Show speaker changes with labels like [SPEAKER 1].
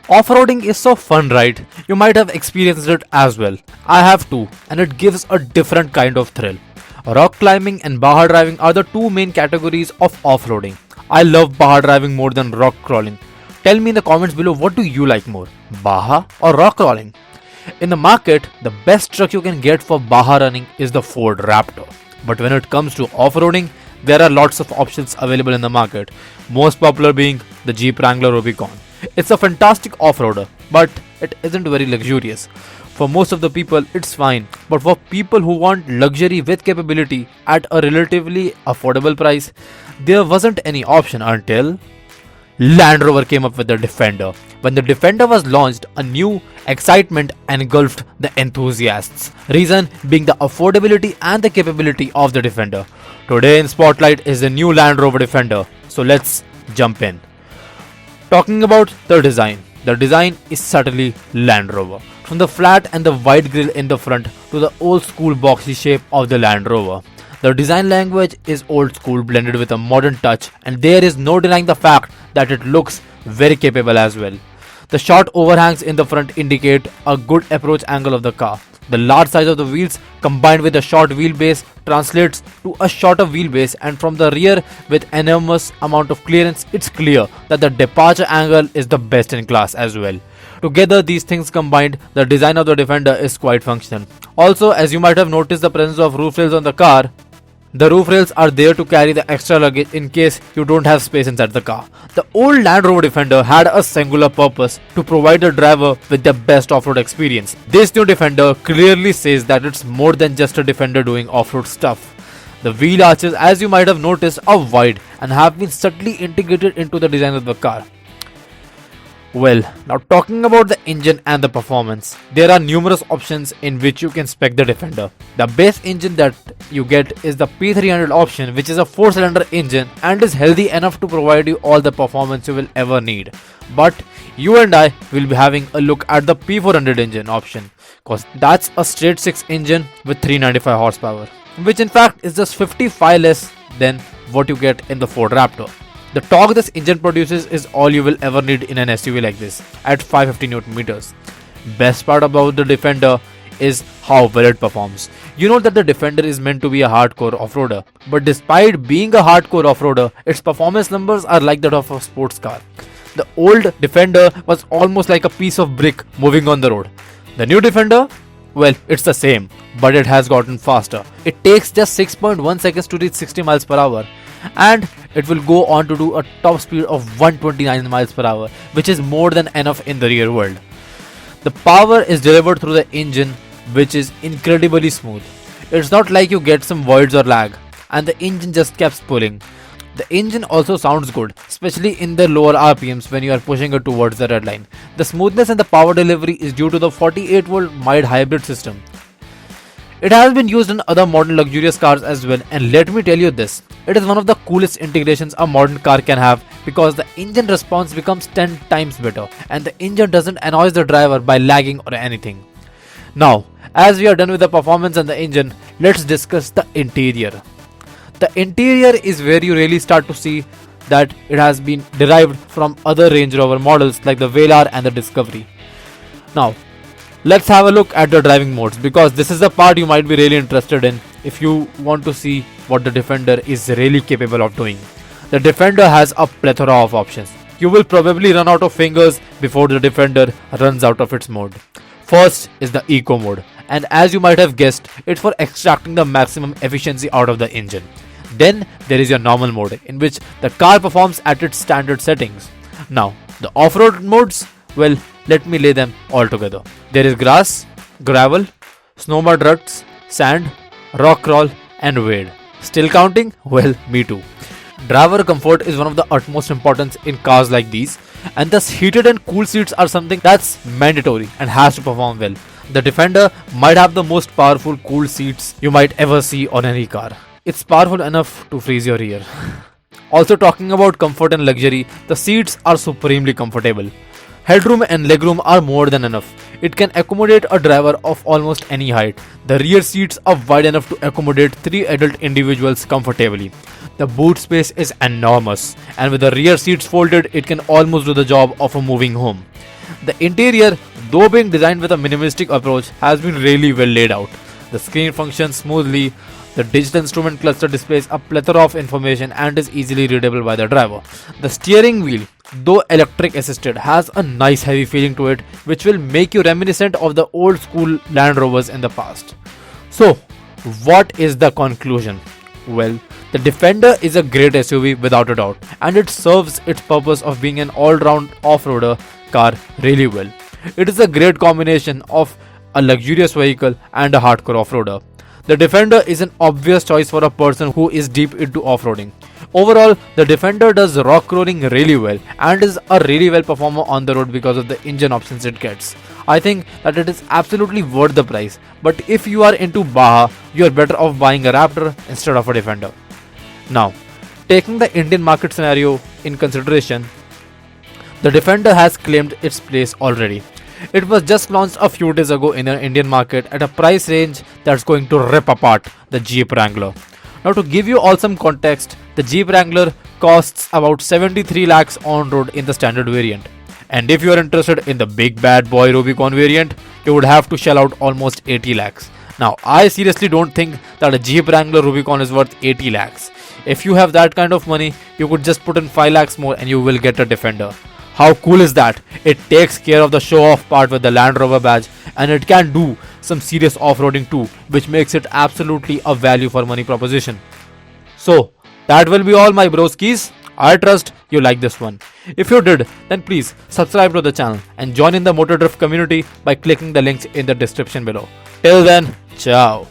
[SPEAKER 1] Off-roading is so fun, right? You might have experienced it as well. I have too, and it gives a different kind of thrill. Rock climbing and Baja driving are the two main categories of off-roading. I love Baja driving more than rock crawling. Tell me in the comments below, what do you like more, Baja or rock crawling? In the market, the best truck you can get for Baja running is the Ford Raptor. But when it comes to off-roading, there are lots of options available in the market, most popular being the Jeep Wrangler Rubicon. It's a fantastic off-roader, but it isn't very luxurious. For most of the people, it's fine, but for people who want luxury with capability at a relatively affordable price, there wasn't any option until Land Rover came up with the Defender. When the Defender was launched, a new excitement engulfed the enthusiasts. Reason being the affordability and the capability of the Defender. Today in Spotlight is the new Land Rover Defender. So let's jump in. Talking about the design is certainly Land Rover. From the flat and the wide grille in the front to the old school boxy shape of the Land Rover. The design language is old school blended with a modern touch, and there is no denying the fact that it looks very capable as well. The short overhangs in the front indicate a good approach angle of the car. The large size of the wheels combined with a short wheelbase translates to a shorter wheelbase, and from the rear with enormous amount of clearance, it's clear that the departure angle is the best in class as well. Together these things combined, the design of the Defender is quite functional. Also, as you might have noticed the presence of roof rails on the car, the roof rails are there to carry the extra luggage in case you don't have space inside the car. The old Land Rover Defender had a singular purpose to provide the driver with the best off-road experience. This new Defender clearly says that it's more than just a Defender doing off-road stuff. The wheel arches, as you might have noticed, are wide and have been subtly integrated into the design of the car. Well, now talking about the engine and the performance, there are numerous options in which you can spec the Defender. The base engine that you get is the P300 option, which is a 4-cylinder engine and is healthy enough to provide you all the performance you will ever need. But you and I will be having a look at the P400 engine option, cause that's a straight 6 engine with 395 horsepower, which in fact is just 55 less than what you get in the Ford Raptor. The torque this engine produces is all you will ever need in an SUV like this, at 550 Nm. Best part about the Defender is how well it performs. You know that the Defender is meant to be a hardcore off-roader, but despite being a hardcore off-roader, its performance numbers are like that of a sports car. The old Defender was almost like a piece of brick moving on the road. The new Defender, well, it's the same, but it has gotten faster. It takes just 6.1 seconds to reach 60 miles per hour, and it will go on to do a top speed of 129 miles per hour, which is more than enough in the real world. The power is delivered through the engine, which is incredibly smooth. It's not like you get some voids or lag, and the engine just keeps pulling. The engine also sounds good, especially in the lower RPMs when you are pushing it towards the red line. The smoothness and the power delivery is due to the 48-volt mild hybrid system. It has been used in other modern luxurious cars as well, and let me tell you this, it is one of the coolest integrations a modern car can have, because the engine response becomes 10 times better and the engine doesn't annoy the driver by lagging or anything. Now, as we are done with the performance and the engine, let's discuss the interior. The interior is where you really start to see that it has been derived from other Range Rover models like the Velar and the Discovery. Now, let's have a look at the driving modes, because this is the part you might be really interested in if you want to see what the Defender is really capable of doing. The Defender has a plethora of options. You will probably run out of fingers before the Defender runs out of its mode. First is the Eco mode, and as you might have guessed, it's for extracting the maximum efficiency out of the engine. Then there is your normal mode, in which the car performs at its standard settings. Now, the off-road modes, well, let me lay them all together. There is grass, gravel, snowmud ruts, sand, rock crawl and wade. Still counting? Well, me too. Driver comfort is one of the utmost importance in cars like these, and thus heated and cool seats are something that's mandatory and has to perform well. The Defender might have the most powerful cool seats you might ever see on any car. It's powerful enough to freeze your ear. Also, talking about comfort and luxury, the seats are supremely comfortable. Headroom and legroom are more than enough. It can accommodate a driver of almost any height. The rear seats are wide enough to accommodate 3 adult individuals comfortably. The boot space is enormous, and with the rear seats folded, it can almost do the job of a moving home. The interior, though being designed with a minimalistic approach, has been really well laid out. The screen functions smoothly, the digital instrument cluster displays a plethora of information and is easily readable by the driver. The steering wheel, though electric assisted, has a nice heavy feeling to it which will make you reminiscent of the old school Land Rovers in the past. So, what is the conclusion? Well, the Defender is a great SUV without a doubt, and it serves its purpose of being an all-round off-roader car really well. It is a great combination of a luxurious vehicle and a hardcore off-roader. The Defender is an obvious choice for a person who is deep into off-roading. Overall, the Defender does rock crawling really well and is a really well performer on the road because of the engine options it gets. I think that it is absolutely worth the price, but if you are into Baja, you are better off buying a Raptor instead of a Defender. Now, taking the Indian market scenario in consideration, the Defender has claimed its place already. It was just launched a few days ago in the Indian market at a price range that's going to rip apart the Jeep Wrangler. Now, to give you all some context, the Jeep Wrangler costs about 73 lakhs on road in the standard variant. And if you are interested in the big bad boy Rubicon variant, you would have to shell out almost 80 lakhs. Now, I seriously don't think that a Jeep Wrangler Rubicon is worth 80 lakhs. If you have that kind of money, you could just put in 5 lakhs more and you will get a Defender. How cool is that? It takes care of the show-off part with the Land Rover badge, and it can do some serious off-roading too, which makes it absolutely a value for money proposition. So, that will be all my broskies. I trust you like this one. If you did, then please subscribe to the channel and join in the Motor Drift community by clicking the links in the description below. Till then, ciao.